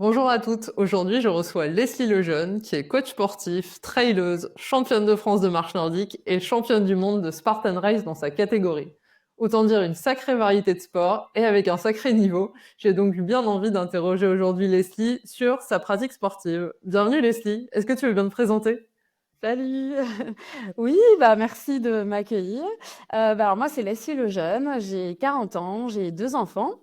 Bonjour à toutes, aujourd'hui je reçois Leslie Lejeune qui est coach sportif, traileuse, championne de France de marche nordique et championne du monde de Spartan Race dans sa catégorie. Autant dire une sacrée variété de sports et avec un sacré niveau. J'ai donc eu bien envie d'interroger aujourd'hui Leslie sur sa pratique sportive. Bienvenue Leslie, est-ce que tu veux bien te présenter? Salut! Oui, merci de m'accueillir. Alors moi, c'est Leslie Lejeune, j'ai 40 ans, j'ai 2 enfants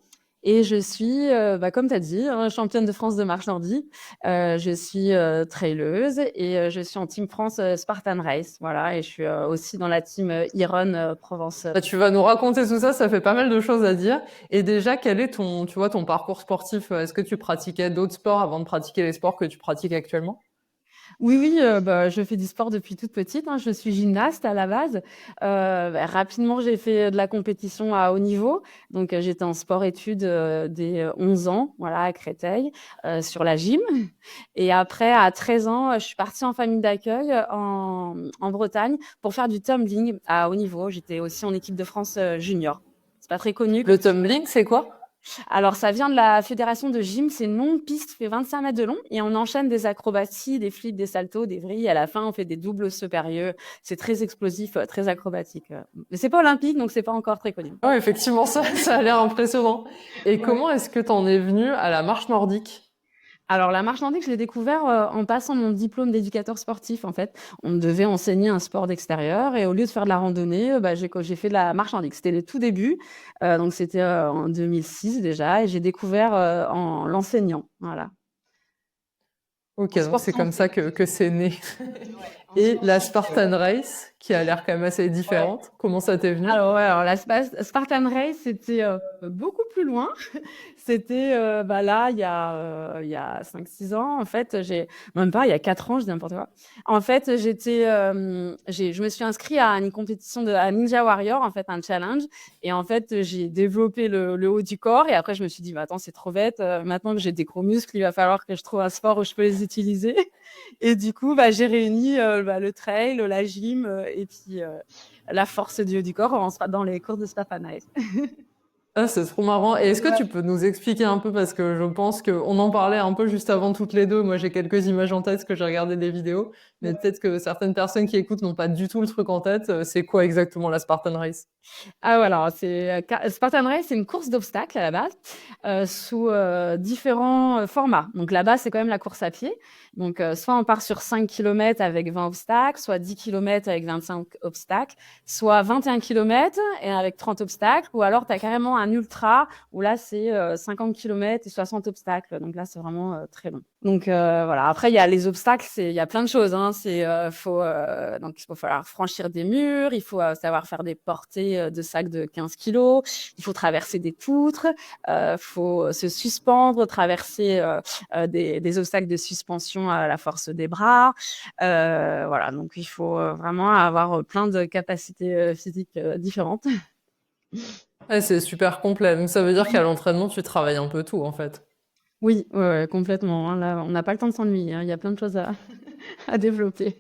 et je suis, comme tu as dit, hein, championne de France de marche nordique. Je suis, traileuse et je suis en team France, Spartan Race, voilà et je suis, aussi dans la team, Iron, Provence. Bah, tu vas nous raconter tout ça, ça fait pas mal de choses à dire. Et déjà, quel est ton parcours sportif? Est-ce que tu pratiquais d'autres sports avant de pratiquer les sports que tu pratiques actuellement? Oui, oui, je fais du sport depuis toute petite, hein. Je suis gymnaste à la base. Rapidement, j'ai fait de la compétition à haut niveau. Donc, j'étais en sport-études, dès, 11 ans, voilà, à Créteil, sur la gym. Et après, à 13 ans, je suis partie en famille d'accueil, en Bretagne pour faire du tumbling à haut niveau. J'étais aussi en équipe de France, junior. C'est pas très connu. Le tumbling, c'est quoi? Alors, ça vient de la fédération de gym. C'est une longue piste, fait 25 mètres de long et on enchaîne des acrobaties, des flips, des saltos, des vrilles. À la fin, on fait des doubles supérieurs. C'est très explosif, très acrobatique. Mais c'est pas olympique, donc c'est pas encore très connu. Ouais, effectivement, ça a l'air impressionnant. Et Ouais. comment est-ce que t'en es venu à la marche nordique? Alors, la marche nordique, je l'ai découvert en passant mon diplôme d'éducateur sportif, en fait. On devait enseigner un sport d'extérieur et au lieu de faire de la randonnée, j'ai fait de la marche nordique. C'était les tout débuts, donc c'était en 2006 déjà et j'ai découvert en l'enseignant. Voilà. Ok, En donc sport c'est comme ça santé. que c'est né. Ouais, en Et sport la santé. Spartan Race, qui a l'air quand même assez Ouais. différente, comment ça t'est venu? Alors la Spartan Race, c'était, beaucoup plus loin. C'était, là, il y a 5 6 ans, en fait, j'ai même pas, il y a 4 ans, je dis n'importe quoi. En fait, je me suis inscrite à une compétition à Ninja Warrior, en fait, un challenge et en fait, j'ai développé le haut du corps et après je me suis dit: «Mais attends, c'est trop bête, maintenant que j'ai des gros muscles, il va falloir que je trouve un sport où je peux les utiliser» et du coup, j'ai réuni, le trail, la gym, et puis, la force du haut du corps on sera dans les cours de Spartan Race. Ah, c'est trop marrant. Et est-ce que tu peux nous expliquer un peu, parce que je pense qu'on en parlait un peu juste avant toutes les deux. Moi, j'ai quelques images en tête parce que j'ai regardé des vidéos, mais peut-être que certaines personnes qui écoutent n'ont pas du tout le truc en tête. C'est quoi exactement la Spartan Race? Ah voilà, Spartan Race, c'est une course d'obstacles à la base, sous, différents, formats. Donc la base, c'est quand même la course à pied. Donc, soit on part sur 5 kilomètres avec 20 obstacles, soit 10 kilomètres avec 25 obstacles, soit 21 kilomètres et avec 30 obstacles ou alors tu as carrément un ultra où là, c'est, 50 kilomètres et 60 obstacles. Donc là, c'est vraiment, très long. Donc, voilà. Après, il y a les obstacles, il y a plein de choses, hein. Donc il faut falloir franchir des murs, il faut, savoir faire des portées, de sacs de 15 kilos, il faut traverser des poutres, faut se suspendre, traverser, des obstacles de suspension à la force des bras. Voilà, donc il faut, vraiment avoir, plein de capacités, physiques, différentes. Ouais, c'est super complet. Donc ça veut dire qu'à l'entraînement, tu travailles un peu tout, en fait. Oui, ouais, ouais, complètement, hein. Là, on n'a pas le temps de s'ennuyer, hein. Il y a plein de choses à à développer.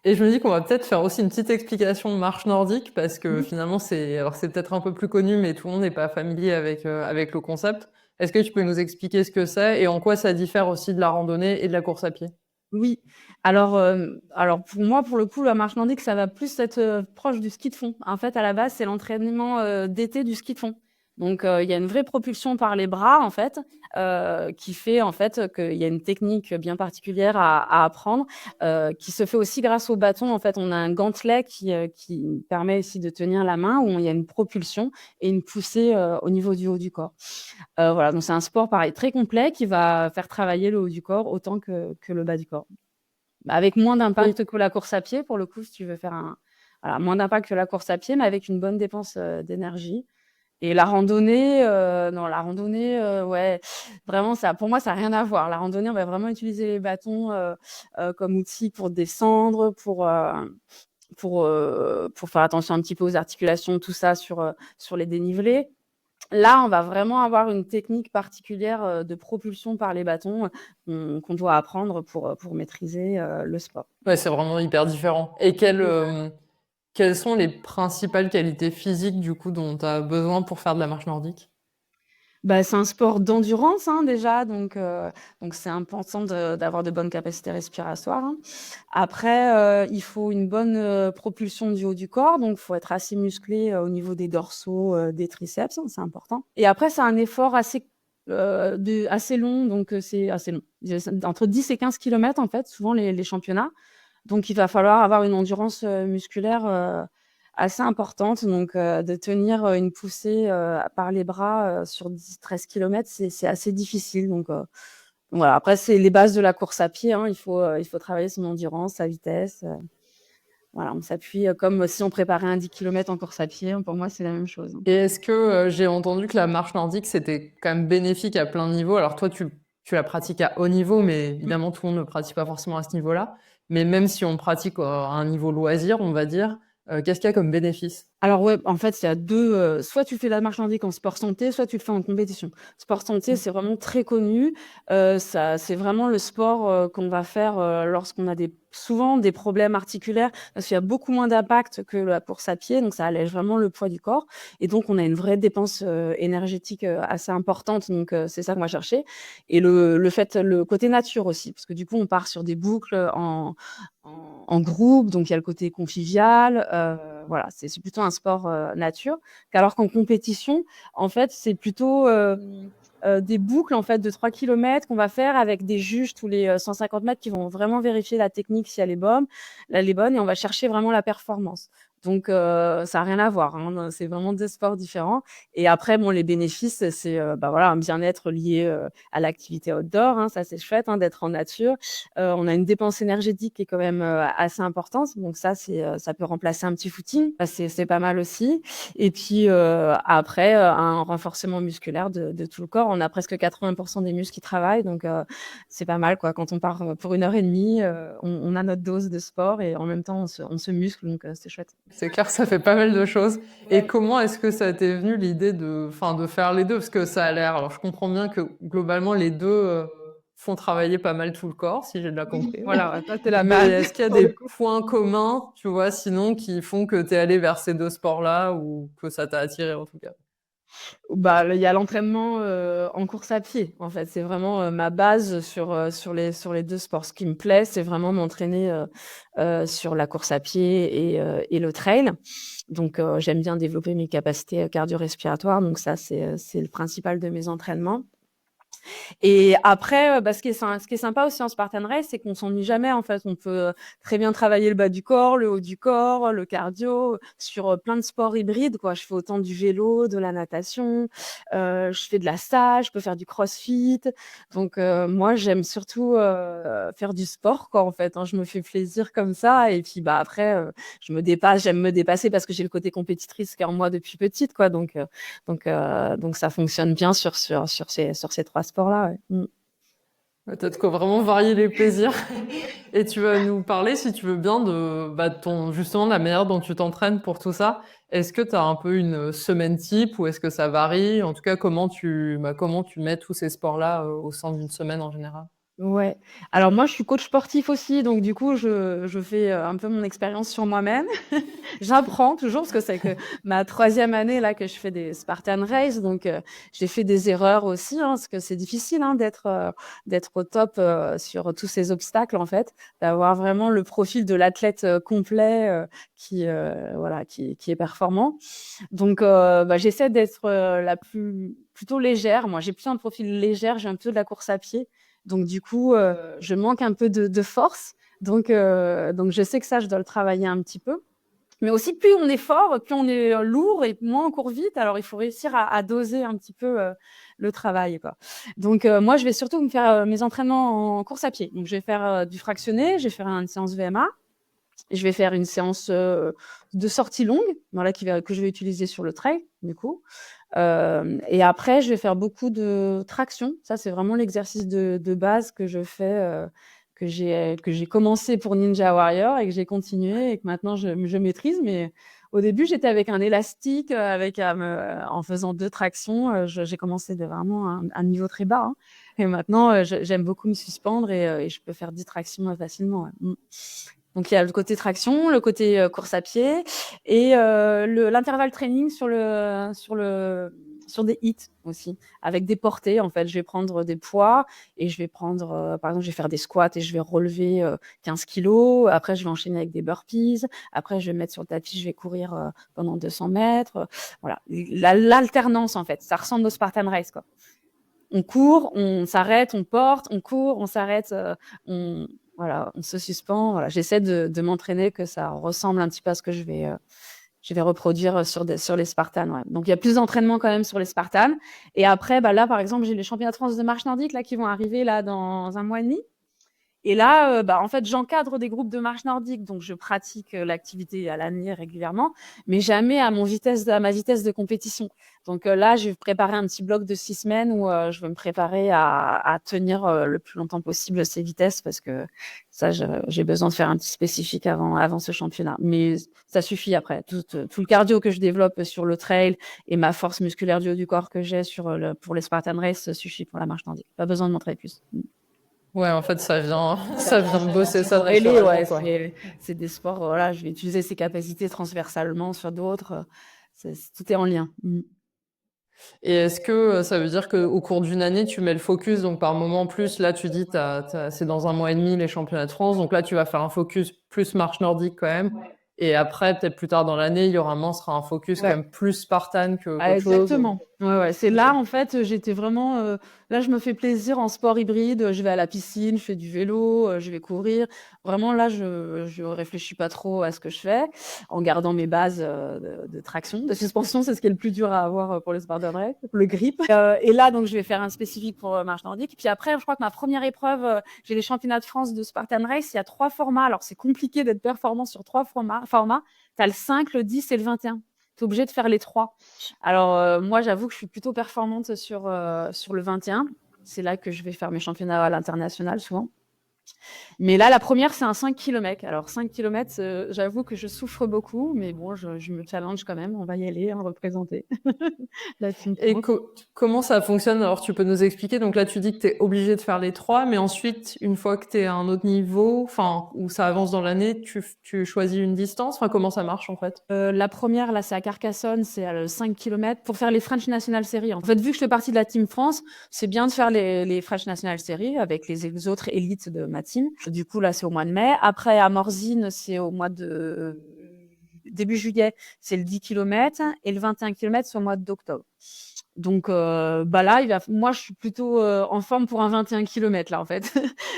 Et je me dis qu'on va peut-être faire aussi une petite explication de marche nordique, parce que Mmh. finalement, alors c'est peut-être un peu plus connu, mais tout le monde n'est pas familier avec le concept. Est-ce que tu peux nous expliquer ce que c'est et en quoi ça diffère aussi de la randonnée et de la course à pied? Oui. Alors pour moi, pour le coup, la marche nordique, ça va plus être, proche du ski de fond. En fait, à la base, c'est l'entraînement, d'été du ski de fond. Donc, il y a une vraie propulsion par les bras, en fait, qui fait, en fait, qu'il y a une technique bien particulière à apprendre, qui se fait aussi grâce au bâton. En fait, on a un gantelet qui permet aussi de tenir la main, où il y a une propulsion et une poussée, au niveau du haut du corps. Voilà, donc c'est un sport pareil très complet qui va faire travailler le haut du corps autant que le bas du corps. Avec moins Oui. d'impact que la course à pied pour le coup, si tu veux faire moins d'impact que la course à pied, mais avec une bonne dépense, d'énergie et la randonnée, non, la randonnée, ouais, vraiment ça pour moi, ça a rien à voir. La randonnée, on va vraiment utiliser les bâtons, comme outil pour descendre, pour faire attention un petit peu aux articulations, tout ça sur les dénivelés. Là, on va vraiment avoir une technique particulière, de propulsion par les bâtons, qu'on doit apprendre pour maîtriser, le sport. Ouais, c'est vraiment hyper différent. Et quelles sont les principales qualités physiques, du coup, dont tu as besoin pour faire de la marche nordique? Bah, c'est un sport d'endurance, hein, déjà, donc c'est important d'avoir de bonnes capacités respiratoires, hein. Après, il faut une bonne, propulsion du haut du corps, donc faut être assez musclé, au niveau des dorsaux, des triceps, hein, c'est important. Et après, c'est un effort assez long, donc c'est assez long. C'est entre 10 et 15 kilomètres, en fait, souvent les championnats. Donc il va falloir avoir une endurance, musculaire, assez importante, donc de tenir, une poussée, par les bras, sur 10-13 kilomètres, c'est assez difficile, donc voilà. Après, c'est les bases de la course à pied, hein. Il faut travailler son endurance, sa vitesse, voilà. On s'appuie, comme si on préparait un 10 kilomètres en course à pied, pour moi, c'est la même chose, hein. Et est-ce que j'ai entendu que la marche nordique, c'était quand même bénéfique à plein de niveaux? Alors toi, tu la pratiques à haut niveau, mais évidemment, tout le monde ne pratique pas forcément à ce niveau-là. Mais même si on pratique à un niveau loisir, on va dire, qu'est-ce qu'il y a comme bénéfice? Alors ouais, en fait, il y a 2, soit tu fais la marche nordique en sport santé, soit tu le fais en compétition. Sport santé, c'est vraiment très connu. Ça c'est vraiment le sport, qu'on va faire, lorsqu'on a souvent des problèmes articulaires, parce qu'il y a beaucoup moins d'impact que la course à pied, donc ça allège vraiment le poids du corps et donc on a une vraie dépense, énergétique, assez importante, donc c'est ça qu'on va chercher et le côté nature aussi, parce que du coup, on part sur des boucles, en groupe, donc il y a le côté convivial, voilà, c'est plutôt un sport, nature. Qu'alors qu'en compétition, en fait, c'est plutôt, des boucles, en fait, de 3 kilomètres qu'on va faire avec des juges tous les, 150 mètres qui vont vraiment vérifier la technique si elle est bonne et on va chercher vraiment la performance. Donc ça a rien à voir, hein, c'est vraiment 2 sports différents et après bon, les bénéfices, c'est, bah, voilà, un bien-être lié, à l'activité outdoor, hein, ça c'est chouette, hein, d'être en nature. On a une dépense énergétique qui est quand même, assez importante, donc ça peut remplacer un petit footing, ça c'est pas mal aussi et puis, après, un renforcement musculaire de tout le corps. On a presque 80 des muscles qui travaillent, donc c'est pas mal, quoi. Quand on part, pour 1 heure et demie, on a notre dose de sport et en même temps on se muscle, donc c'est chouette. C'est clair, ça fait pas mal de choses. Et Ouais. comment est-ce que ça t'est venu l'idée enfin, de faire les deux? Parce que ça a l'air, alors je comprends bien que globalement les deux font travailler pas mal tout le corps, si j'ai bien Oui, compris. voilà, ouais, ça c'est la Mais base est-ce qu'il y a pour des le coup. points communs, tu vois, sinon, qui font que t'es allé vers ces deux sports-là ou que ça t'a attiré en tout cas? Bah, il y a l'entraînement, en course à pied, en fait. C'est vraiment, ma base sur les 2 sports. Ce qui me plaît, c'est vraiment m'entraîner, sur la course à pied et le trail. Donc j'aime bien développer mes capacités, cardio-respiratoires, donc ça, c'est le principal de mes entraînements. Et après, bah, ce qui est sympa aussi en Spartan Race, c'est qu'on s'ennuie jamais, en fait. On peut, très bien travailler le bas du corps, le haut du corps, le cardio, sur, plein de sports hybrides, quoi. Je fais autant du vélo, de la natation, je fais de la salle, je peux faire du crossfit. Donc moi, j'aime surtout, faire du sport, quoi, en fait, hein. Je me fais plaisir comme ça et puis, bah, après, j'aime me dépasser parce que j'ai le côté compétitrice qui est en moi depuis petite, quoi. Donc ça fonctionne bien sur ces 3 sports-là, ouais. Mmh. Peut-être que vraiment varier les plaisirs. Et tu vas nous parler, si tu veux bien, justement, de la manière dont tu t'entraînes pour tout ça. Est-ce que tu as un peu une semaine type ou est-ce que ça varie? En tout cas, comment tu mets tous ces sports-là, au sein d'une semaine en général? Ouais. Alors moi, je suis coach sportif aussi, donc du coup, je fais, un peu mon expérience sur moi-même. J'apprends toujours parce que c'est que ma 3e année là que je fais des Spartan Race, donc j'ai fait des erreurs aussi, hein, parce que c'est difficile, hein, d'être au top, sur tous ces obstacles en fait, d'avoir vraiment le profil de l'athlète, complet, voilà, qui est performant. Donc bah, j'essaie d'être, la plutôt légère. Moi, j'ai plutôt un profil légère, j'ai un peu de la course à pied, donc du coup, je manque un peu de force, donc je sais que ça, je dois le travailler un petit peu. Mais aussi, plus on est fort, plus on est, lourd et moins on court vite. Alors il faut réussir à doser un petit peu, le travail, quoi. Donc moi, je vais surtout me faire, mes entraînements en course à pied. Donc je vais faire, du fractionné, je vais faire une séance VMA et je vais faire une séance, de sortie longue, voilà, que je vais utiliser sur le trail, du coup. Et après, je vais faire beaucoup de traction. Ça, c'est vraiment l'exercice de base que je fais, que j'ai commencé pour Ninja Warrior et que j'ai continué et que maintenant je maîtrise. Mais au début, j'étais avec un élastique, en faisant 2 tractions, j'ai commencé de vraiment un niveau très bas, hein, et maintenant, j'aime beaucoup me suspendre et je peux faire 10 tractions, facilement, ouais. Mmh. Donc il y a le côté traction, le côté course à pied et l'intervalle training sur des hits aussi, avec des portées. En fait, je vais prendre des poids et je vais prendre, par exemple, je vais faire des squats et je vais relever 15 kilos. Après, je vais enchaîner avec des burpees. Après, je vais me mettre sur le tapis, je vais courir pendant 200 mètres. Voilà, l'alternance en fait, ça ressemble au Spartan Race quoi. On court, on s'arrête, on porte, on court, on s'arrête, on voilà, on se suspend. Voilà, j'essaie de m'entraîner que ça ressemble un petit peu à ce que je vais reproduire sur les Spartans. Ouais. Donc il y a plus d'entraînement quand même sur les Spartans. Et après, bah là par exemple, j'ai les championnats de France de marche nordique là qui vont arriver là dans un mois et demi. Et là, bah, en fait, j'encadre des groupes de marche nordique, donc je pratique l'activité à l'année régulièrement, mais jamais à ma vitesse de compétition. Donc là, je vais préparer un petit bloc de 6 semaines où je vais me préparer à tenir le plus longtemps possible ces vitesses parce que ça, j'ai besoin de faire un petit spécifique avant ce championnat. Mais ça suffit après. Tout le cardio que je développe sur le trail et ma force musculaire du haut du corps que j'ai pour les Spartan Race suffit pour la marche nordique. Pas besoin de montrer plus. Ouais, en fait, ça vient bosser ça Corrélé, naturellement, ouais, quoi. c'est des sports, voilà, je vais utiliser ces capacités transversalement sur d'autres. Tout est en lien. Et est-ce que ça veut dire qu'au cours d'une année, tu mets le focus, donc par moment plus, là tu dis, c'est dans un mois et demi les championnats de France, donc là tu vas faire un focus plus marche nordique quand même, et après, peut-être plus tard dans l'année, il y aura sera un focus quand Ouais. même plus Spartan que Ah, qu'autre chose. exactement. Ouais, ouais. C'est là, en fait, j'étais vraiment. Là, je me fais plaisir en sport hybride. Je vais à la piscine, je fais du vélo, je vais courir. Vraiment, là, je réfléchis pas trop à ce que je fais, en gardant mes bases de traction, de suspension. C'est ce qui est le plus dur à avoir pour le Spartan Race, le grip. Et là, donc, je vais faire un spécifique pour marche nordique. Puis après, je crois que ma première épreuve, j'ai les championnats de France de Spartan Race. Il y a 3 formats. Alors, c'est compliqué d'être performant sur 3 formats. Tu as le 5, le 10 et le 21. Tu es obligé de faire les 3. Alors, moi, j'avoue que je suis plutôt performante sur le 21. C'est là que je vais faire mes championnats à l'international souvent. Mais là, la première, c'est un 5 km. Alors, 5 km, j'avoue que je souffre beaucoup, mais bon, je me challenge quand même. On va y aller, hein, représenter la team Et France. comment ça fonctionne? Alors, tu peux nous expliquer? Donc là, tu dis que tu es obligé de faire les 3, mais ensuite, une fois que tu es à un autre niveau, enfin, où ça avance dans l'année, tu choisis une distance? Enfin, comment ça marche en fait? La première, là, c'est à Carcassonne, c'est à 5 km pour faire les French National Series. En fait, vu que je fais partie de la Team France, c'est bien de faire les French National Series avec les autres élites de ma team. Du coup, là, c'est au mois de mai. Après, à Morzine, c'est au mois de début juillet, c'est le 10 km et le 21 km, c'est au mois d'octobre. Donc, bah là, moi, je suis plutôt en forme pour un 21 km là, en fait.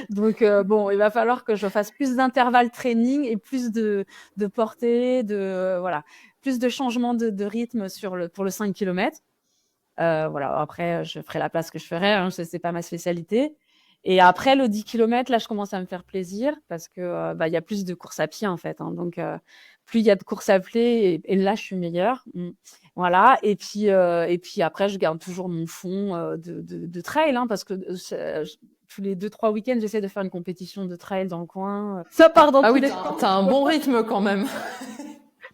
Donc, bon, il va falloir que je fasse plus d'intervalles training et plus de portée, voilà, plus de changement de rythme pour le 5 km. Voilà, après, je ferai la place que je ferai, hein, c'est pas ma spécialité. Et après, le 10 km, là, je commence à me faire plaisir parce que bah, y a plus de course à pied, en fait. Hein, donc, plus il y a de course à pied, et là, je suis meilleure. Voilà. Et puis après, je garde toujours mon fond de trail, hein, parce que tous les 2-3 week-ends, j'essaie de faire une compétition de trail dans le coin. Ça part dans Ah tous oui, les sens. t'as un bon rythme quand même.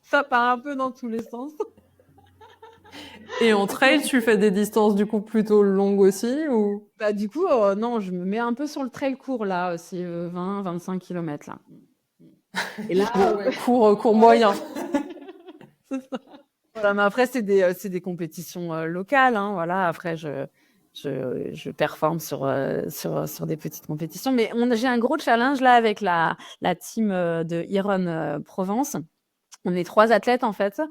Ça part un peu dans tous les sens. Et en trail, tu fais des distances du coup plutôt longues aussi ou? Bah, du coup, non, je me mets un peu sur le trail court là, c'est 20-25 km là. Et là, Cours moyen. c'est ça. Voilà, mais après, c'est des compétitions locales, hein, voilà. Après, je performe sur des petites compétitions. Mais j'ai un gros challenge là avec la team de Iron Provence. On est 3 athlètes en fait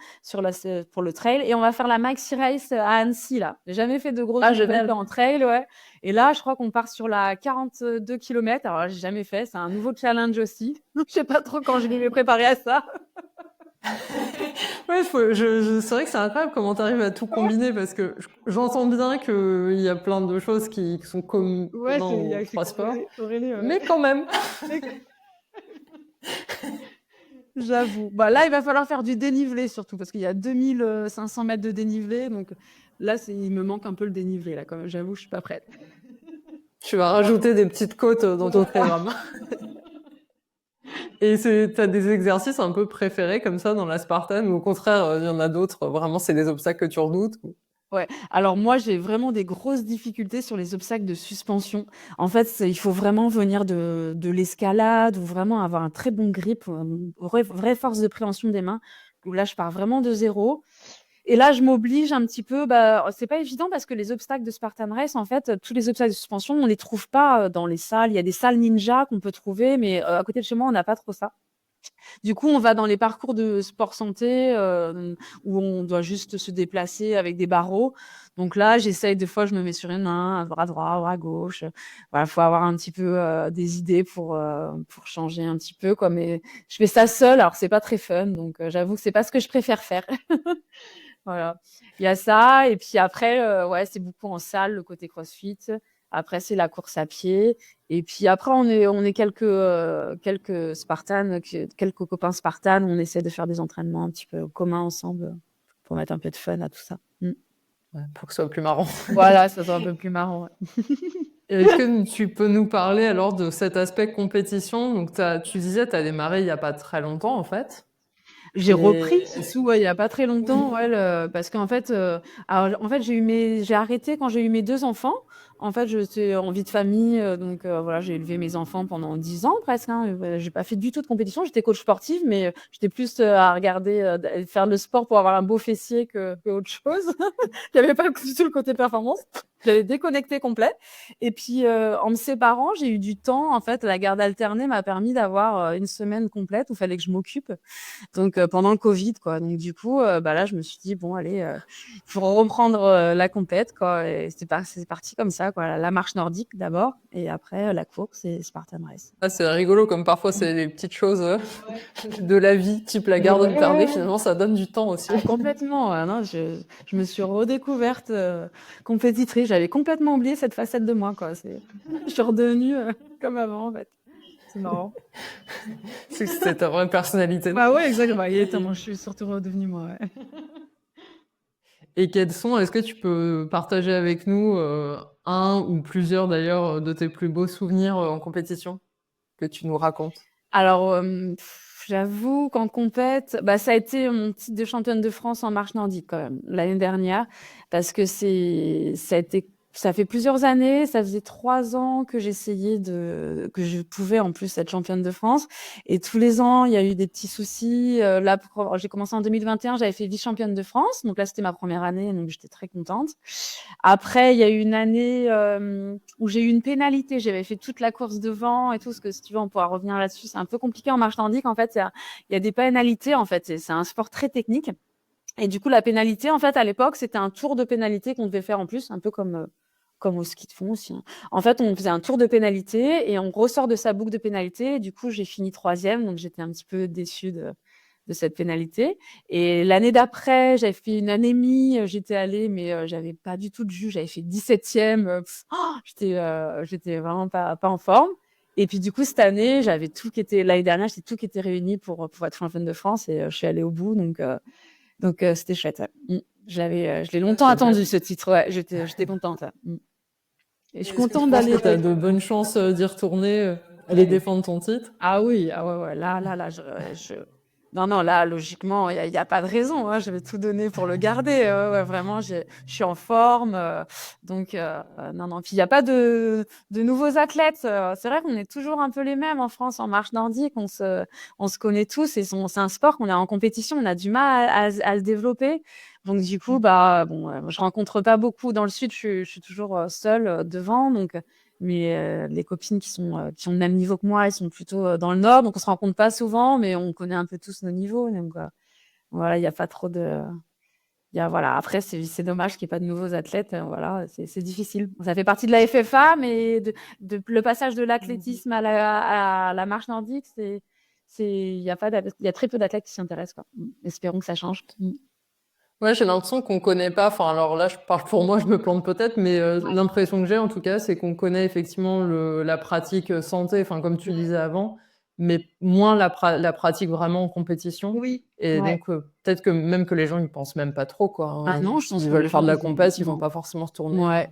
pour le trail et on va faire la Maxi Race à Annecy là. J'ai jamais fait de grosses compétitions en trail, ouais. Et là, je crois qu'on part sur la 42 km. Alors là, j'ai jamais fait, c'est un nouveau challenge aussi. Je sais pas trop quand je vais me préparer à ça. Ouais, c'est vrai que c'est incroyable comment tu arrives à tout combiner parce que j'entends bien qu'il y a plein de choses qui sont communes Ouais, aux 3 sports, corrélé, ouais. mais quand même. J'avoue. Bah là, il va falloir faire du dénivelé surtout parce qu'il y a 2500 mètres de dénivelé. Donc là, il me manque un peu le dénivelé là. Quand même, j'avoue, je suis pas prête. Tu vas rajouter des petites côtes dans ton programme. Et t'as des exercices un peu préférés comme ça dans la Spartan ou au contraire, il y en a d'autres, vraiment c'est des obstacles que tu redoutes? Ouais. Alors moi, j'ai vraiment des grosses difficultés sur les obstacles de suspension. En fait, il faut vraiment venir de l'escalade ou vraiment avoir un très bon grip, une vraie force de préhension des mains. Où là, je pars vraiment de zéro. Et là, je m'oblige un petit peu. Bah, c'est pas évident parce que les obstacles de Spartan Race, en fait, tous les obstacles de suspension, on les trouve pas dans les salles. Il y a des salles ninja qu'on peut trouver, mais à côté de chez moi, on n'a pas trop ça. Du coup, on va dans les parcours de sport santé où on doit juste se déplacer avec des barreaux. Donc là, j'essaye, des fois, je me mets sur une main, à bras droit, bras gauche. Voilà, faut avoir un petit peu des idées pour changer un petit peu, quoi. Mais je fais ça seule, alors c'est pas très fun. Donc j'avoue que c'est pas ce que je préfère faire. Voilà. Il y a ça. Et puis après, ouais, c'est beaucoup en salle, le côté CrossFit. Après, c'est la course à pied. Et puis après, on est quelques Spartans, quelques copains Spartans. On essaie de faire des entraînements un petit peu communs ensemble pour mettre un peu de fun à tout ça. Ouais, pour que ce soit plus marrant. Voilà, ça soit un peu plus marrant. Ouais. Est-ce que tu peux nous parler alors de cet aspect compétition? Donc, tu disais, tu as démarré il n'y a pas très longtemps, en fait. J'ai Et repris ouais, il y a pas très longtemps, ouais, parce qu'en fait, alors en fait, j'ai arrêté quand j'ai eu mes 2 enfants. En fait, j'étais en vie de famille, donc voilà, j'ai élevé mes enfants pendant 10 ans presque, hein. J'ai pas fait du tout de compétition. J'étais coach sportive, mais j'étais plus à regarder, faire le sport pour avoir un beau fessier que autre chose. Il y avait pas du tout le côté performance. J'avais déconnecté complet. Et puis, en me séparant, j'ai eu du temps. En fait, la garde alternée m'a permis d'avoir une semaine complète où il fallait que je m'occupe. Donc pendant le Covid, quoi. Donc du coup, bah là, je me suis dit bon, allez, faut reprendre la compète, quoi. Et c'est parti comme ça, quoi. La marche nordique d'abord, et après la course et Spartan Race. c'est rigolo, comme parfois, c'est les petites choses de la vie, type la garde alternée. Ouais. Finalement, ça donne du temps aussi. Ah, complètement. Non, je me suis redécouverte compétitrice. J'avais complètement oublié cette facette de moi, quoi. Je suis redevenue comme avant, en fait. C'est marrant. C'est ta vraie personnalité. Bah ouais, exactement. Exactement. Je suis surtout redevenue moi. Ouais. Et est-ce que tu peux partager avec nous un ou plusieurs d'ailleurs de tes plus beaux souvenirs en compétition que tu nous racontes? Alors, j'avoue qu'en compète, bah, ça a été mon titre de championne de France en marche nordique quand même, l'année dernière, parce que ça fait plusieurs années, ça faisait 3 ans que que je pouvais en plus être championne de France. Et tous les ans, il y a eu des petits soucis. Là, j'ai commencé en 2021, j'avais fait vice-championne de France. Donc là, c'était ma première année, donc j'étais très contente. Après, il y a eu une année où j'ai eu une pénalité. J'avais fait toute la course devant et tout, parce que si tu veux, on pourra revenir là-dessus. C'est un peu compliqué en marche nordique. En fait, il y a des pénalités. En fait, c'est un sport très technique. Et du coup, la pénalité, en fait, à l'époque, c'était un tour de pénalité qu'on devait faire en plus, un peu comme au ski de fond aussi, hein. En fait, on faisait un tour de pénalité et on ressort de sa boucle de pénalité. Et du coup, j'ai fini 3e, donc j'étais un petit peu déçue de cette pénalité. Et l'année d'après, j'avais fait une anémie, j'étais allée, mais j'avais pas du tout de jus, j'avais fait 17e. J'étais vraiment pas en forme. Et puis du coup, cette année, l'année dernière, j'étais tout qui était réuni pour être championne de France et je suis allée au bout, donc c'était chouette. Ouais. Je l'ai longtemps attendu ce titre. Ouais, j'étais contente. Ouais. Et je suis Est-ce que tu contente penses que d'aller. tu as de bonnes chances d'y retourner, aller défendre ton titre? Ah oui, ah ouais, ouais. Là, non, non, là, logiquement, il y a pas de raison, hein. Je vais tout donner pour le garder. Ouais, ouais, vraiment, je suis en forme. Donc, non, non. Puis, il n'y a pas de nouveaux athlètes. C'est vrai qu'on est toujours un peu les mêmes en France en marche nordique. On se connaît tous et c'est un sport qu'on est en compétition. On a du mal à le développer. Donc, du coup, bah, bon, je rencontre pas beaucoup. Dans le sud, je suis toujours seule devant. Donc, mais les copines qui ont le même niveau que moi, elles sont plutôt dans le nord, donc on se rencontre pas souvent, mais on connaît un peu tous nos niveaux. Donc voilà, il y a pas trop de, voilà. Après, c'est dommage qu'il n'y ait pas de nouveaux athlètes. Voilà, c'est difficile. Ça fait partie de la FFA, mais le passage de l'athlétisme à la marche nordique, il y a pas il y a très peu d'athlètes qui s'y intéressent, quoi. Espérons que ça change. Ouais, j'ai l'impression qu'on connaît pas. Enfin, alors là, je parle pour moi, je me plante peut-être, mais l'impression que j'ai en tout cas, c'est qu'on connaît effectivement la pratique santé, enfin comme tu disais avant, mais moins la pratique vraiment en compétition. Oui. Et Ouais. donc peut-être que même que les gens ils pensent même pas trop quoi, Ah hein. non, je pense Ils que veulent les faire gens, de la compète, ils vont non. pas forcément se tourner. Ouais.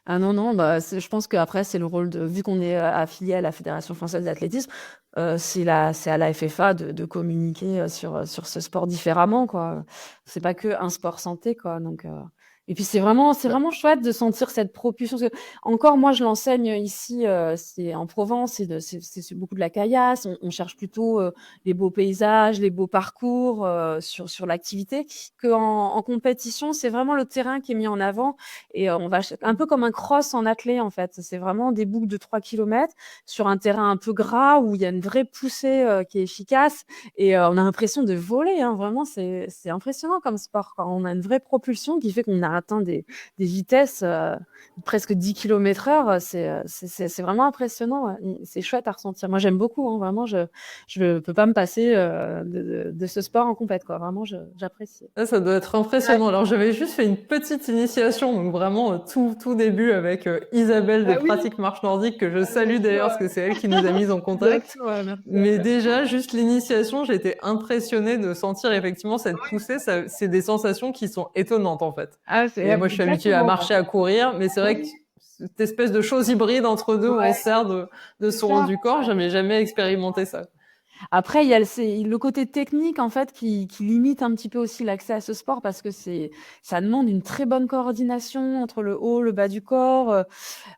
Ah non, non, bah, je pense qu'après, c'est le rôle vu qu'on est affilié à la Fédération française d'athlétisme, c'est à la FFA de communiquer sur ce sport différemment, quoi. C'est pas que un sport santé, quoi. Donc, Et puis c'est vraiment chouette de sentir cette propulsion. Parce que, encore, moi, je l'enseigne ici, c'est en Provence, c'est beaucoup de la caillasse. On cherche plutôt les beaux paysages, les beaux parcours sur l'activité. En compétition, c'est vraiment le terrain qui est mis en avant. Et on va un peu comme un cross en athlée, en fait. C'est vraiment des boucles de 3 kilomètres sur un terrain un peu gras où il y a une vraie poussée qui est efficace. Et on a l'impression de voler, hein. Vraiment, c'est impressionnant comme sport. Quand on a une vraie propulsion qui fait qu'on a atteint des vitesses de presque 10 km/h. C'est vraiment impressionnant. Ouais. C'est chouette à ressentir. Moi, j'aime beaucoup. Hein. Vraiment, je peux pas me passer de ce sport en compète, quoi. Vraiment, j'apprécie. Ça doit être impressionnant. Alors, j'avais juste fait une petite initiation, donc vraiment tout début avec Isabelle des Ah oui, Pratiques Marche Nordique, que je salue merci, d'ailleurs, ouais. parce que c'est elle qui nous a mis en contact. D'accord, ouais, merci. Mais déjà, juste l'initiation, j'étais impressionnée de sentir effectivement cette poussée. C'est des sensations qui sont étonnantes, en fait. Ah, c'est Et moi, je suis habituée à exactement. marcher, à courir, mais c'est vrai que cette espèce de chose hybride entre deux où on Ouais, se sert de c'est son haut ça. du corps, j'avais jamais expérimenté ça. Après, il y a le côté technique, en fait, qui limite un petit peu aussi l'accès à ce sport parce que ça demande une très bonne coordination entre le haut, le bas du corps.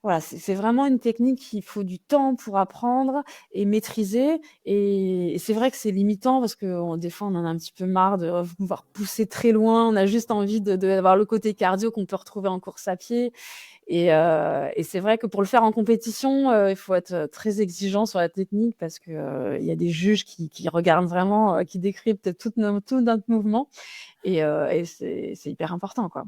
Voilà, c'est vraiment une technique qu'il faut du temps pour apprendre et maîtriser. Et c'est vrai que c'est limitant parce que des fois, on en a un petit peu marre de vouloir pousser très loin. On a juste envie d'avoir le côté cardio qu'on peut retrouver en course à pied. Et c'est vrai que pour le faire en compétition, il faut être très exigeant sur la technique parce que il y a des juges qui regardent vraiment, qui décryptent tout notre mouvement et c'est hyper important, quoi.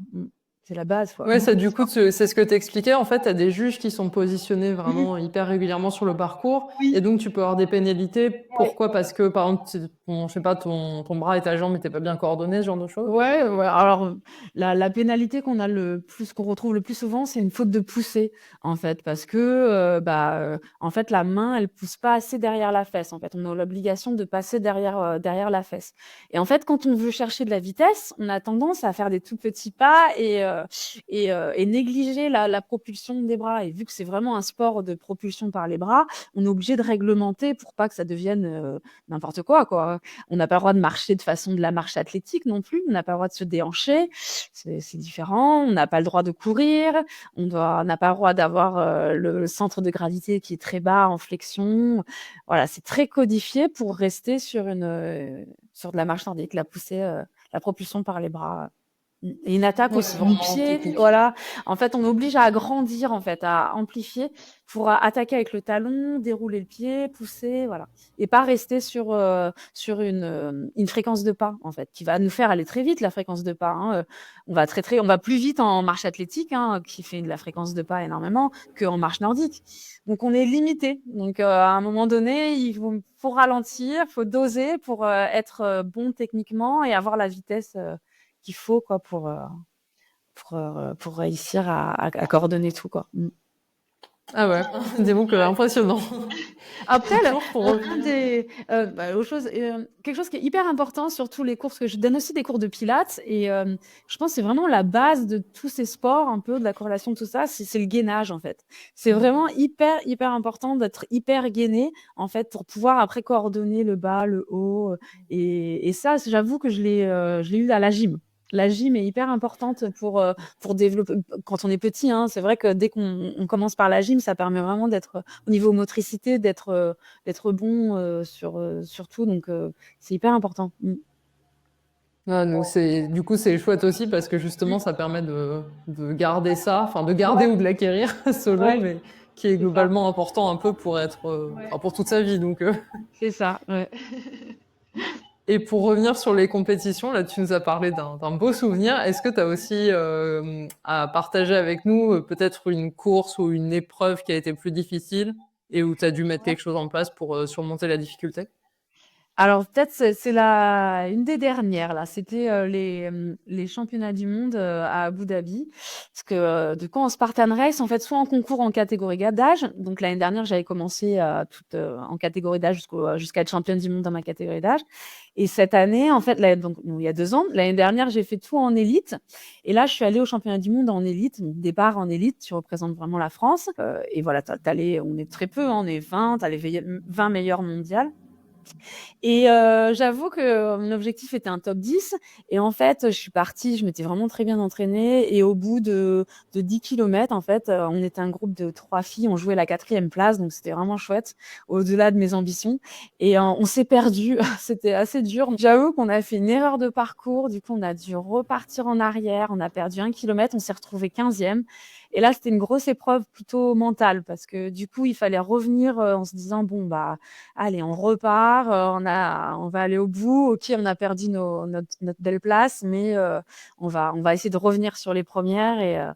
C'est la base, quoi. Ouais, ça, du coup, c'est ce que tu expliquais. En fait, tu as des juges qui sont positionnés Mmh. vraiment hyper régulièrement sur le parcours. Et Oui. donc, tu peux avoir des pénalités. Ouais. Pourquoi? Parce que, par exemple, je sais pas, ton bras et ta jambe n'étaient pas bien coordonnés, ce genre de choses. Ouais, alors, la pénalité qu'on retrouve le plus souvent, c'est une faute de poussée, en fait, parce que, en fait, la main, elle pousse pas assez derrière la fesse, en fait. On a l'obligation de passer derrière la fesse et en fait, quand on veut chercher de la vitesse, on a tendance à faire des tout petits pas et négliger la propulsion des bras et vu que c'est vraiment un sport de propulsion par les bras, on est obligé de réglementer pour pas que ça devienne, n'importe quoi, quoi. On n'a pas le droit de marcher de façon de la marche athlétique non plus. On n'a pas le droit de se déhancher. C'est différent. On n'a pas le droit de courir. On n'a pas le droit d'avoir le centre de gravité qui est très bas en flexion. Voilà, c'est très codifié pour rester sur de la marche nordique, la poussée, la propulsion par les bras. Et une attaque Ouais, aussi c'est du vraiment pied, typique. voilà. En fait, on oblige à agrandir, en fait, à amplifier pour attaquer avec le talon, dérouler le pied, pousser, voilà. Et pas rester sur une fréquence de pas, en fait, qui va nous faire aller très vite, la fréquence de pas, hein. On va plus vite en marche athlétique, hein, qui fait de la fréquence de pas énormément, qu'en marche nordique. Donc on est limité. Donc à un moment donné, faut ralentir, faut doser pour être bon techniquement et avoir la vitesse qu'il faut quoi pour réussir à coordonner tout quoi. Ah ouais, dis donc, impressionnant. Après, Et toujours pour un revenir. des autre chose, quelque chose qui est hyper important sur tous les cours, parce que je donne aussi des cours de pilates et je pense que c'est vraiment la base de tous ces sports, un peu de la corrélation de tout ça, c'est le gainage en fait. C'est vraiment hyper important d'être hyper gainé en fait pour pouvoir après coordonner le bas, le haut, et ça, j'avoue que je l'ai eu à la gym. La gym est hyper importante pour développer quand on est petit, hein. C'est vrai que dès qu'on commence par la gym, ça permet vraiment d'être au niveau motricité, d'être bon sur tout. Donc, c'est hyper important. Ah, donc du coup, c'est chouette aussi parce que justement, ça permet de garder ça, enfin, de garder Ouais, ou de l'acquérir selon, ouais, mais qui est c'est ça. globalement important un peu pour être, Ouais, enfin, pour toute sa vie. Donc, c'est ça. Ouais. Et pour revenir sur les compétitions, là, tu nous as parlé d'un beau souvenir. Est-ce que tu as aussi à partager avec nous peut-être une course ou une épreuve qui a été plus difficile et où tu as dû mettre quelque chose en place pour surmonter la difficulté? Alors peut-être c'est une des dernières là, c'était, les championnats du monde, à Abu Dhabi. Parce que, du coup en Spartan Race, en fait, soit en concours en catégorie d'âge, donc l'année dernière, j'avais commencé, en catégorie d'âge jusqu'à être championne du monde dans ma catégorie d'âge et cette année, en fait, donc il y a 2 ans, l'année dernière, j'ai fait tout en élite et là, je suis allée aux championnats du monde en élite, donc départ en élite, tu représentes vraiment la France, et voilà, on est très peu, hein, on est 20, tu as les 20 meilleures mondiales. Et j'avoue que mon objectif était un top 10 et en fait, je suis partie, je m'étais vraiment très bien entraînée et au bout de 10 kilomètres, en fait, on était un groupe de 3 filles, on jouait la 4e place, donc c'était vraiment chouette, au-delà de mes ambitions et on s'est perdu, c'était assez dur. J'avoue qu'on a fait une erreur de parcours, du coup, on a dû repartir en arrière, on a perdu 1 kilomètre, on s'est retrouvés 15e et là, c'était une grosse épreuve plutôt mentale parce que du coup, il fallait revenir, en se disant: «Bon, bah, allez, on repart, on va aller au bout. OK, on a perdu notre belle place, mais on va essayer de revenir sur les premières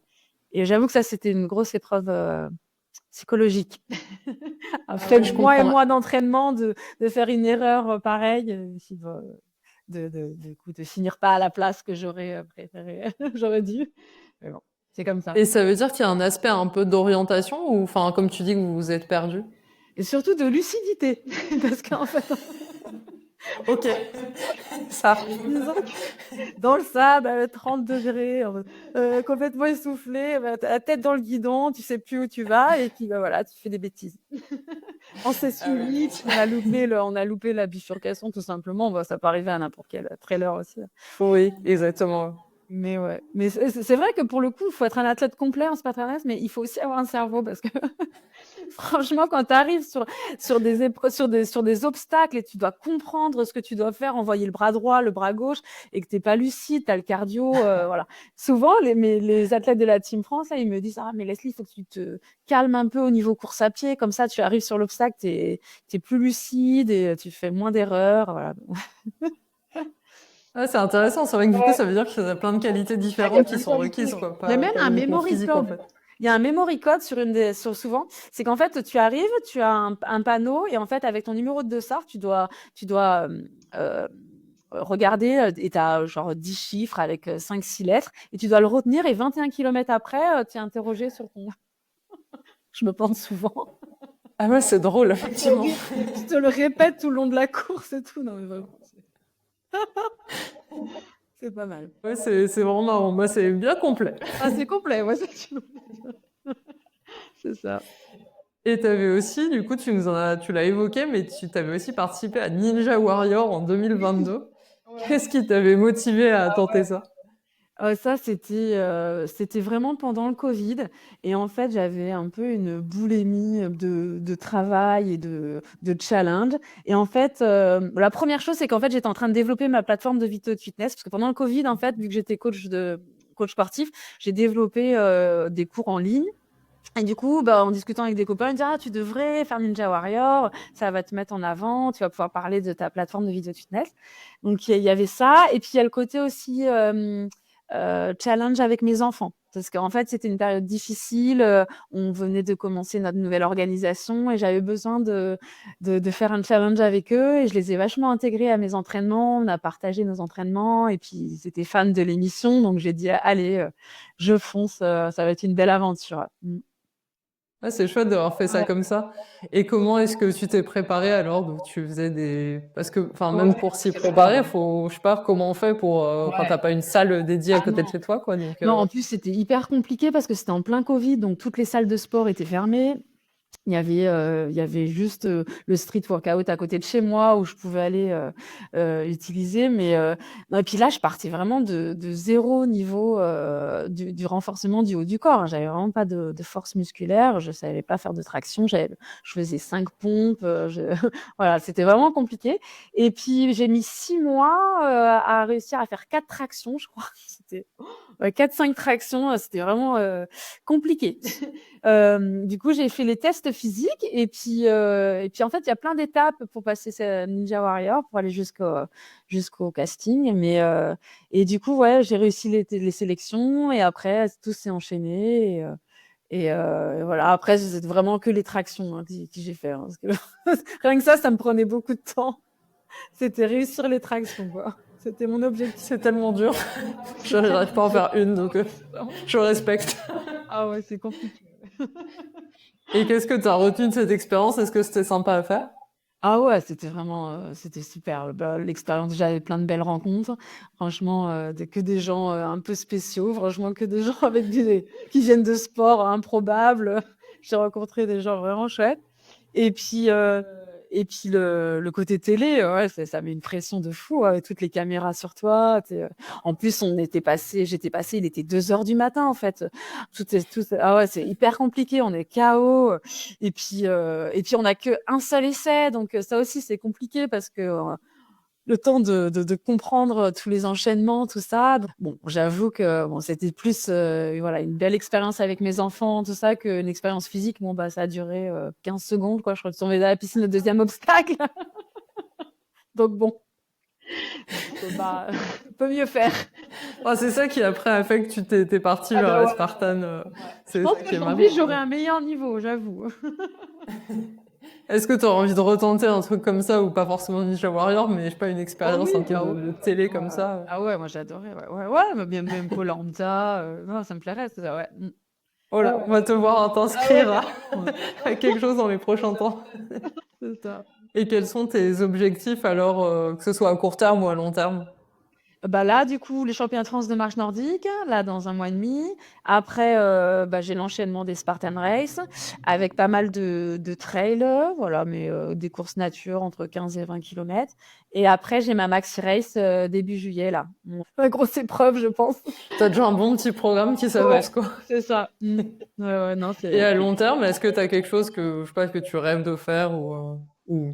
et j'avoue que ça, c'était une grosse épreuve, psychologique. Ah Après ouais, je mois et comprends. mois d'entraînement, de faire une erreur, pareille, puis du coup, de finir pas à la place que j'aurais, préféré j'aurais dû. Mais bon, c'est comme ça. Et ça veut dire qu'il y a un aspect un peu d'orientation ou, enfin, comme tu dis que vous vous êtes perdu? Et surtout de lucidité parce qu'en fait Ok, ça arrive. disons que dans le sable, à 30 degrés, complètement essoufflé, bah, tu as la tête dans le guidon, tu sais plus où tu vas et puis, bah, voilà, tu fais des bêtises. On s'est Ah ouais. suivis, puis on a loupé la bifurcation tout simplement. Bah, ça peut arriver à n'importe quel trailer aussi. Oui, exactement. Mais ouais, mais c'est vrai que pour le coup, il faut être un athlète complet en spartanesque, mais il faut aussi avoir un cerveau parce que franchement, quand tu arrives sur des obstacles et tu dois comprendre ce que tu dois faire, envoyer le bras droit, le bras gauche et que tu es pas lucide, tu as le cardio, voilà. Souvent les athlètes de la Team France, là, ils me disent: «Ah mais Leslie, il faut que tu te calmes un peu au niveau course à pied, comme ça tu arrives sur l'obstacle, tu es plus lucide et tu fais moins d'erreurs», voilà. Ah, c'est intéressant. C'est vrai que du coup, ça veut dire qu'il y a plein de qualités Ah, il y a différentes qui plein de sont qualités. requises, quoi. Il y a même Pas un uniquement memory physique, en code. fait. Il y a un memory code souvent, c'est qu'en fait, tu arrives, tu as un panneau et en fait, avec ton numéro de dossard, tu dois regarder et tu as genre 10 chiffres avec 5-6 lettres et tu dois le retenir et 21 kilomètres après, tu es interrogé sur ton. Je me plante souvent. Ah ouais, c'est drôle, Ça me fait effectivement. rire. Je te le répète tout le long de la course et tout. Non, mais vraiment, c'est pas mal. Ouais, c'est vraiment marrant. Moi, c'est bien complet. Ah, c'est complet, ouais, c'est ça. Et t'avais aussi, du coup, tu l'as évoqué, mais tu t'avais aussi participé à Ninja Warrior en Oui. 2022. Ouais. Qu'est-ce qui t'avait motivé à tenter ça? Ça, c'était vraiment pendant le covid et en fait, j'avais un peu une boulimie, de travail et de challenge et en fait, la première chose, c'est qu'en fait, j'étais en train de développer ma plateforme de Vito de Fitness parce que pendant le covid, en fait, vu que j'étais coach sportif, j'ai développé, des cours en ligne et du coup, bah, en discutant avec des copains, ils me disaient: «Ah, tu devrais faire Ninja Warrior, ça va te mettre en avant, tu vas pouvoir parler de ta plateforme de Vito de Fitness». Donc il y avait ça et puis il y a le côté aussi, challenge avec mes enfants. Parce qu'en fait, c'était une période difficile, on venait de commencer notre nouvelle organisation et j'avais besoin de faire un challenge avec eux et je les ai vachement intégrés à mes entraînements. On a partagé nos entraînements et puis ils étaient fans de l'émission, donc j'ai dit: «Allez, je fonce, ça va être une belle aventure». Mmh. Ouais, c'est chouette d'avoir fait ça Ouais. comme ça. Et comment est-ce que tu t'es préparé alors? Donc, tu faisais des... Parce que, enfin, même Ouais, pour s'y c'est ça. préparer, faut, je sais pas comment on fait pour... Enfin, Ouais. t'as pas une salle dédiée à Ah côté de non. chez toi, quoi. Donc, Non, en plus, c'était hyper compliqué parce que c'était en plein covid, donc toutes les salles de sport étaient fermées. Il y avait juste, le street workout à côté de chez moi où je pouvais aller, utiliser mais non et puis là, je partais vraiment de 0 niveau, du renforcement du haut du corps, hein. J'avais vraiment pas de force musculaire, je savais pas faire de traction, je faisais 5 pompes, voilà, c'était vraiment compliqué et puis j'ai mis 6 mois, à réussir à faire 4 tractions, je crois. C'était ouais, 4-5 tractions, c'était vraiment, compliqué. Du coup, j'ai fait les tests physiques et puis en fait, il y a plein d'étapes pour passer ce Ninja Warrior, pour aller jusqu'au casting. Et du coup, ouais, j'ai réussi les sélections et après, tout s'est enchaîné et voilà. Après, c'est vraiment que les tractions, hein, que j'ai fait, hein, parce que rien que ça me prenait beaucoup de temps. C'était réussir les tractions, quoi. C'était mon objectif. c'est tellement dur. Je n'arrive pas à en faire une, donc je respecte. Ah ouais, c'est compliqué. Et qu'est-ce que tu as retenu de cette expérience? Est-ce que c'était sympa à faire? Ah ouais, c'était vraiment, c'était super. Bah, l'expérience j'avais plein de belles rencontres. Franchement, que des gens, un peu spéciaux, franchement que des gens avec des qui viennent de sports improbables. J'ai rencontré des gens vraiment chouettes et puis, Et puis le côté télé, ouais, ça met une pression de fou, avec toutes les caméras sur toi. En plus, j'étais passée, il était 2 heures du matin, en fait. Ah ouais, c'est hyper compliqué, on est KO. Et puis on n'a qu'un seul essai, donc ça aussi, c'est compliqué parce que le temps de comprendre tous les enchaînements, tout ça. Bon, j'avoue que bon, c'était plus voilà, une belle expérience avec mes enfants, tout ça, qu'une expérience physique. Bon, bah, ça a duré 15 secondes, quoi. Je suis retombée dans la piscine, le deuxième obstacle. Donc bon, bah, on peut mieux faire. C'est ça qui après a fait que t'es parti Ah vers bah la ouais. Spartan. Je C'est pense ça qui est qu'aujourd'hui, marrant. j'aurais un meilleur niveau, j'avoue. Est-ce que tu aurais envie de retenter un truc comme ça ou pas forcément Ninja Warrior, mais je sais pas, une Ah expérience oui, un peu ah ouais. de télé comme Ouais. ça? Ah ouais, moi j'adorais. Ouais, ouais, ouais, mais même koh non, ça me plairait, ça, ouais. Oh Ouais, là, ouais. on va te voir Ah ouais, t'inscrire carrément. à quelque chose dans les prochains temps. C'est ça. Et quels sont tes objectifs alors, que ce soit à court terme ou à long terme? Bah là, du coup, les championnats de France de marche nordique, là, dans un mois et demi. Après, bah, j'ai l'enchaînement des Spartan Race avec pas mal de trails, voilà, mais des courses nature entre 15 et 20 kilomètres. Et après, j'ai ma maxi race début juillet, là. La grosse épreuve, je pense. T'as déjà un bon petit programme qui Ouais, s'avance, quoi. c'est ça. Ouais, ouais, non, Et c'est. à long terme, est-ce que t'as quelque chose que, je sais pas, que tu rêves de faire ou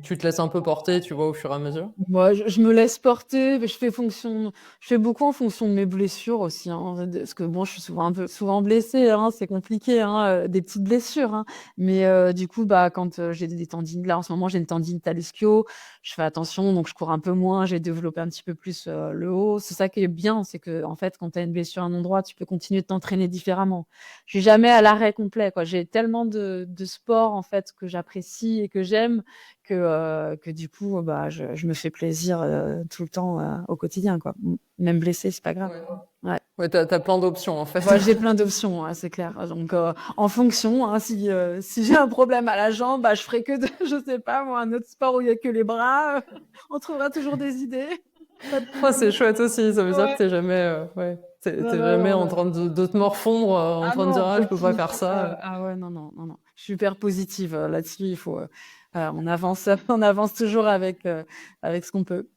tu te laisses un peu porter, tu vois, au fur et à mesure? Moi, je me laisse porter, mais je fais beaucoup en fonction de mes blessures aussi, hein, parce que bon, je suis souvent blessée, hein, c'est compliqué, hein, des petites blessures, hein. Mais du coup, bah, quand j'ai des tendines, là, en ce moment, j'ai une tendine ischio, je fais attention, donc je cours un peu moins, j'ai développé un petit peu plus le haut. C'est ça qui est bien, c'est que en fait, quand tu as une blessure à un endroit, tu peux continuer de t'entraîner différemment. Je suis jamais à l'arrêt complet, quoi. J'ai tellement de sports en fait que j'apprécie et que j'aime que du coup, bah, je me fais plaisir tout le temps au quotidien, quoi. Même blessée, c'est pas grave. Ouais. Ouais. Ouais, t'as plein d'options, en fait. Moi, j'ai plein d'options, hein, c'est clair. Donc, en fonction, hein, si j'ai un problème à la jambe, bah, je ferai que je sais pas, moi, un autre sport où il y a que les bras. On trouvera toujours des idées. Pas de C'est souci. chouette aussi, ça veut dire que Ouais. t'es jamais, ouais, Non, t'es non, jamais non, en non. train de te morfondre, en Ah train de dire, non, ah, je peux pas faire ça. ah ouais, non, non, non, non. Je suis hyper positive là-dessus. On avance, on avance toujours avec ce qu'on peut.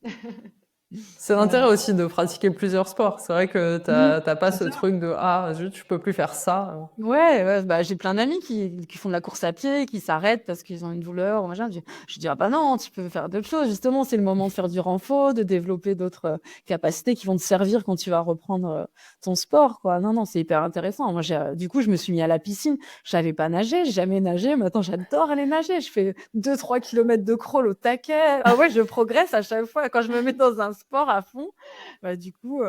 C'est l'intérêt aussi de pratiquer plusieurs sports. C'est vrai que Mmh. t'as pas C'est ce ça. truc de, ah, zut, je peux plus faire ça. Ouais, ouais, bah, j'ai plein d'amis qui font de la course à pied, qui s'arrêtent parce qu'ils ont une douleur ou machin. Je dis: «Ah bah non, tu peux faire d'autres choses. Justement, c'est le moment de faire du renfort, de développer d'autres, capacités qui vont te servir quand tu vas reprendre, ton sport, quoi». Non, non, c'est hyper intéressant. Moi, du coup, je me suis mis à la piscine. Je savais pas nager, j'ai jamais nagé. Maintenant, j'adore aller nager. Je fais 2-3 kilomètres de crawl au taquet. Ah ouais, je progresse à chaque fois. Quand je me mets dans un sport à fond, bah, du coup,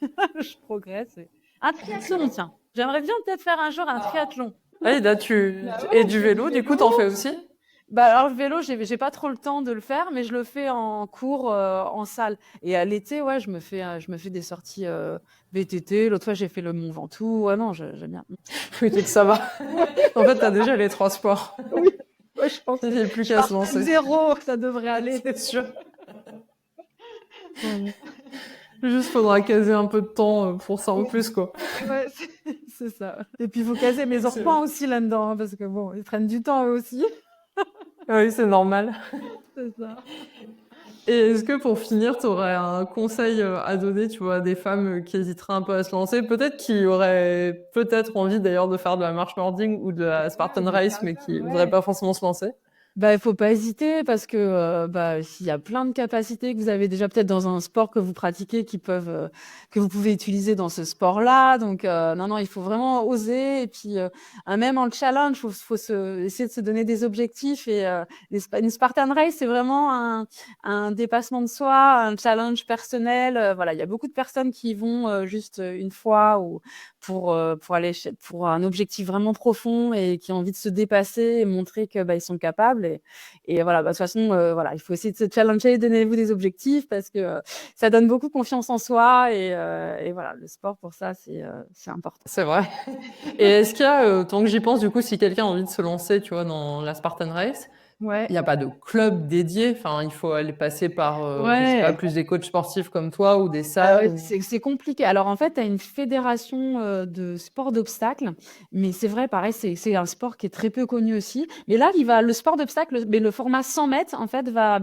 je progresse un triathlon, tiens. J'aimerais bien peut-être faire un jour un triathlon. Ah, et là, Bah et ouais, du du vélo, du coup, vélo. t'en fais aussi? Bah alors le vélo, j'ai pas trop le temps de le faire, mais je le fais en cours, en salle. Et à l'été, ouais, je me fais des sorties VTT. L'autre fois, j'ai fait le Mont Ventoux. Ouais, non, j'aime bien. Oui, donc ça va. Ouais, En fait, t'as déjà les trois sports. oui, ouais, je pense. Il n'y a plus Je qu'à se pars pas de lancer. zéro, ça devrait aller. C'est sûr. Ouais, Juste faudra caser un peu de temps pour ça en plus, quoi. ouais, c'est ça. Et puis, il faut caser mes C'est enfants aussi là-dedans, hein, parce que bon, ils prennent du temps eux aussi. Oui, c'est normal. C'est ça. Et est-ce que pour finir, tu aurais un conseil à donner, tu vois, à des femmes qui hésiteraient un peu à se lancer, peut-être qui auraient peut-être envie d'ailleurs de faire de la marche nordique ou de la Ouais, Spartan de Race, mais faire qui voudraient ouais. pas forcément se lancer? Bah, il faut pas hésiter parce que, bah, s'il y a plein de capacités que vous avez déjà peut-être dans un sport que vous pratiquez que vous pouvez utiliser dans ce sport-là. Donc, non, non, il faut vraiment oser et puis, même en challenge, faut essayer de se donner des objectifs et une Spartan Race, c'est vraiment un dépassement de soi, un challenge personnel, voilà. Il y a beaucoup de personnes qui y vont, juste, une fois ou pour aller pour un objectif vraiment profond et qui ont envie de se dépasser et montrer que, bah, ils sont capables et voilà, bah, de toute façon, voilà, il faut essayer de se challenger, donnez-vous des objectifs parce que, ça donne beaucoup confiance en soi et voilà, le sport pour ça, c'est important. C'est vrai. Et est-ce qu'il y a, tant que j'y pense, du coup, si quelqu'un a envie de se lancer, tu vois, dans la Spartan Race, Ouais. Il n'y a pas de club dédié? Enfin, il faut aller passer par, je sais pas, Ouais. plus des coachs sportifs comme toi ou des Ah salles ouais, ou c'est compliqué. Alors en fait, tu as une fédération, de sport d'obstacles, mais c'est vrai, pareil, c'est un sport qui est très peu connu aussi. Mais là, il va le sport d'obstacles, mais le format 100 mètres, en fait, va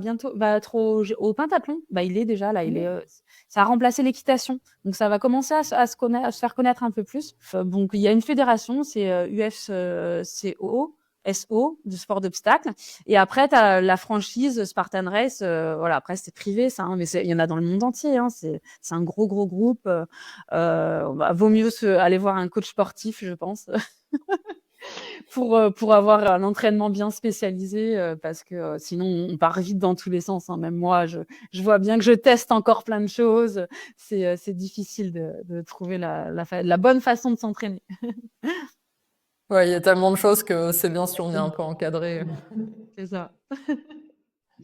être au pentathlon. Bah, il est déjà là, ça a remplacé l'équitation. Donc ça va commencer à se faire connaître un peu plus. Donc il y a une fédération, c'est, UFCO SO, du sport d'obstacles. Et après, tu as la franchise Spartan Race, voilà, après c'est privé ça, hein, mais il y en a dans le monde entier, hein, c'est un gros, gros groupe, bah, vaut mieux aller voir un coach sportif, je pense, pour avoir un entraînement bien spécialisé, parce que, sinon on part vite dans tous les sens, hein. Même moi, je vois bien que je teste encore plein de choses, c'est difficile de trouver la bonne façon de s'entraîner. ouais, il y a tellement de choses que c'est bien si on est un peu encadré. C'est ça.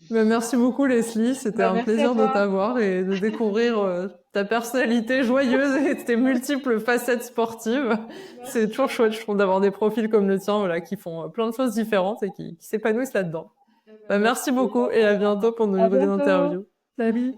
Bah, merci beaucoup Leslie, c'était Bah, un merci à plaisir de toi. t'avoir et de découvrir, ta personnalité joyeuse et tes multiples facettes sportives. C'est toujours Merci. chouette, je trouve, d'avoir des profils comme le tien, voilà, qui font, plein de choses différentes et qui s'épanouissent là-dedans. Eh ben, Bah, merci merci. beaucoup et à bientôt pour de À nouvelles bientôt. interviews. Salut.